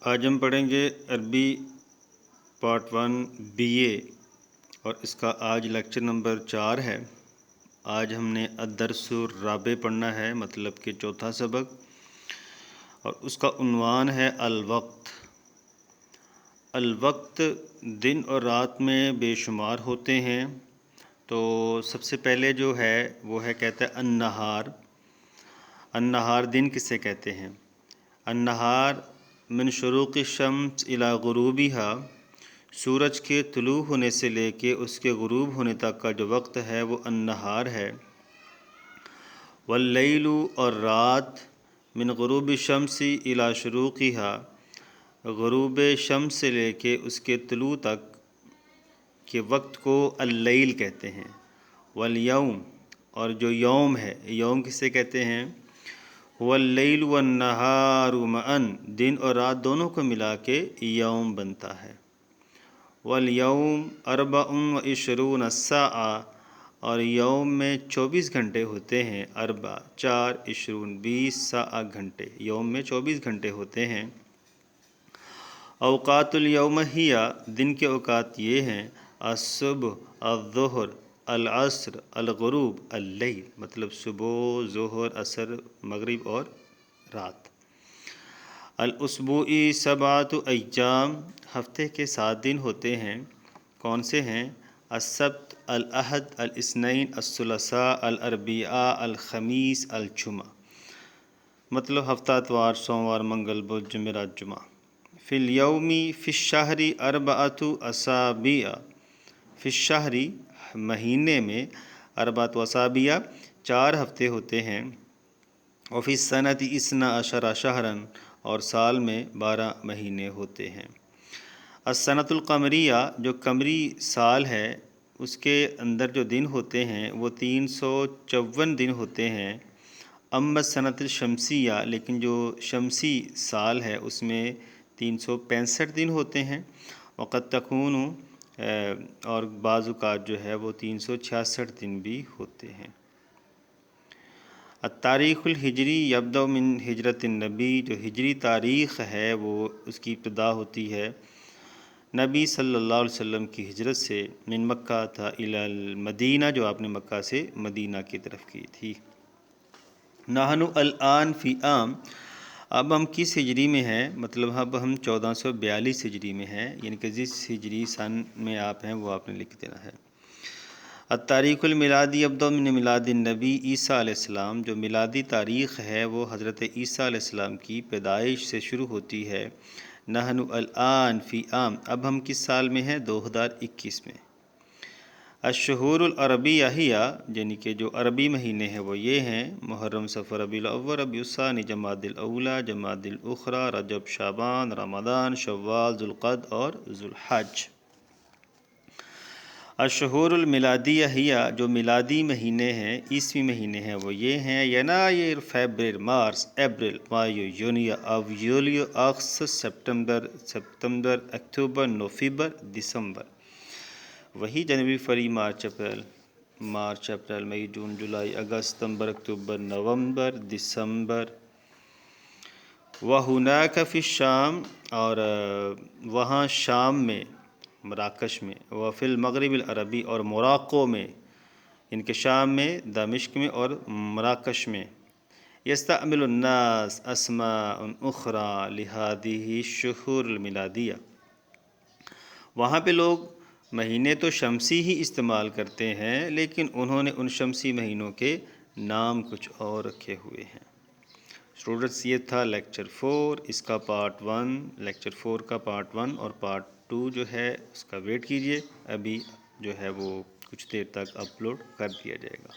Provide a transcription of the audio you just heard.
آج ہم پڑھیں گے عربی پارٹ 1 BA اور اس کا آج لیکچر نمبر 4 ہے۔ آج ہم نے الدرس الرابع پڑھنا ہے، مطلب کہ چوتھا سبق، اور اس کا عنوان ہے الوقت۔ الوقت دن اور رات میں بے شمار ہوتے ہیں، تو سب سے پہلے جو ہے وہ ہے کہتے ہیں النہار۔ النہار دن کسے کہتے ہیں؟ النہار من شروق الشمس الی غروبها، سورج کے طلوع ہونے سے لے کے اس کے غروب ہونے تک کا جو وقت ہے وہ النہار ہے۔ واللیل، اور رات، من غروب الشمس الی شروقها، غروب شمس سے لے کے اس کے طلوع تک کے وقت کو اللیل کہتے ہیں۔ والیوم، اور جو یوم ہے، یوم کسے کہتے ہیں؟ واللیل والنہار معاً، دن اور رات دونوں کو ملا کے یوم بنتا ہے۔ والیوم 24 ساعۃ، اور یوم میں 24 گھنٹے ہوتے ہیں۔ 24 ساعت گھنٹے، یوم میں 24 گھنٹے ہوتے ہیں۔ اوقات الیوم ہی، دن کے اوقات یہ ہیں: الصبح، الظہر، العصر، الغروب، اللیل، مطلب صبح، ظہر، عصر، مغرب اور رات۔ الاسبوعی 7 ایام، ہفتے کے 7 دن ہوتے ہیں۔ کون سے ہیں؟ السبت، الاحد، الاثنین، الثلاثاء، الاربعاء، الخمیس، الجمعہ، مطلب ہفتہ، اتوار، سوموار، منگل، بدھ، جمعرات، جمعہ۔ فی الیومی، فی الشہر 4 اسابیع، فی الشہر مہینے میں، 4 اسابیع 4 ہفتے ہوتے ہیں۔ وفی السنۃ 12 شہرا، اور سال میں 12 مہینے ہوتے ہیں۔ السنۃ القمریہ، جو قمری سال ہے اس کے اندر جو دن ہوتے ہیں وہ 354 دن ہوتے ہیں۔ اما السنۃ الشمسیہ، لیکن جو شمسی سال ہے اس میں 365 دن ہوتے ہیں۔ وقد تکون، اور بعض اوقات جو ہے وہ 366 دن بھی ہوتے ہیں۔ التاریخ الہجری یبدأ من ہجرت النبی، جو ہجری تاریخ ہے وہ اس کی ابتدا ہوتی ہے نبی صلی اللہ علیہ وسلم کی ہجرت سے، من مکہ تھا الی المدینہ، جو آپ نے مکہ سے مدینہ کی طرف کی تھی۔ نحن الآن فی عام، اب ہم کس ہجری میں ہیں؟ مطلب اب ہم 1442 ہجری میں ہیں، یعنی کہ جس ہجری سن میں آپ ہیں وہ آپ نے لکھ دینا ہے۔ التاریخ المیلادی یبدأ من میلاد النبی عیسیٰ علیہ السلام، جو میلادی تاریخ ہے وہ حضرت عیسیٰ علیہ السلام کی پیدائش سے شروع ہوتی ہے۔ نحن الآن فی عام، اب ہم کس سال میں ہیں؟ 2021 میں۔ الشہور العربیہ ہی، یعنی کہ جو عربی مہینے ہیں وہ یہ ہیں: محرم، صفر، ربیع الاول، ربیع الثانی، جمادی الاولیٰ، جمادی الاخری، رجب، شعبان، رمضان، شوال، ذوالقعدہ اور ذوالحج۔ الشہور المیلادیہ ہی، جو میلادی مہینے ہیں، عیسوی مہینے ہیں وہ یہ ہیں: ینایر، فیبر، مارس، اپریل، مئی، یولیو، اگست، ستمبر، اکتوبر، نومبر، دسمبر۔ وہی جنوری، فروری، مارچ، اپریل، مئی، جون، جولائی، اگست، ستمبر، اکتوبر، نومبر، دسمبر۔ وہناک فی الشام، اور وہاں شام میں، مراکش میں، وفی المغرب العربی، اور موراکو میں، ان کے شام میں، دمشق میں اور مراکش میں۔ یستعمل الناس اسماء اخری لہذہ الشہور المیلادیہ، وہاں پہ لوگ مہینے تو شمسی ہی استعمال کرتے ہیں لیکن انہوں نے ان شمسی مہینوں کے نام کچھ اور رکھے ہوئے ہیں۔ اسٹوڈنٹس، یہ تھا لیکچر 4، اس کا پارٹ 1، لیکچر 4 کا پارٹ 1 اور پارٹ 2 جو ہے اس کا ویٹ کیجئے، ابھی جو ہے وہ کچھ دیر تک اپلوڈ کر دیا جائے گا۔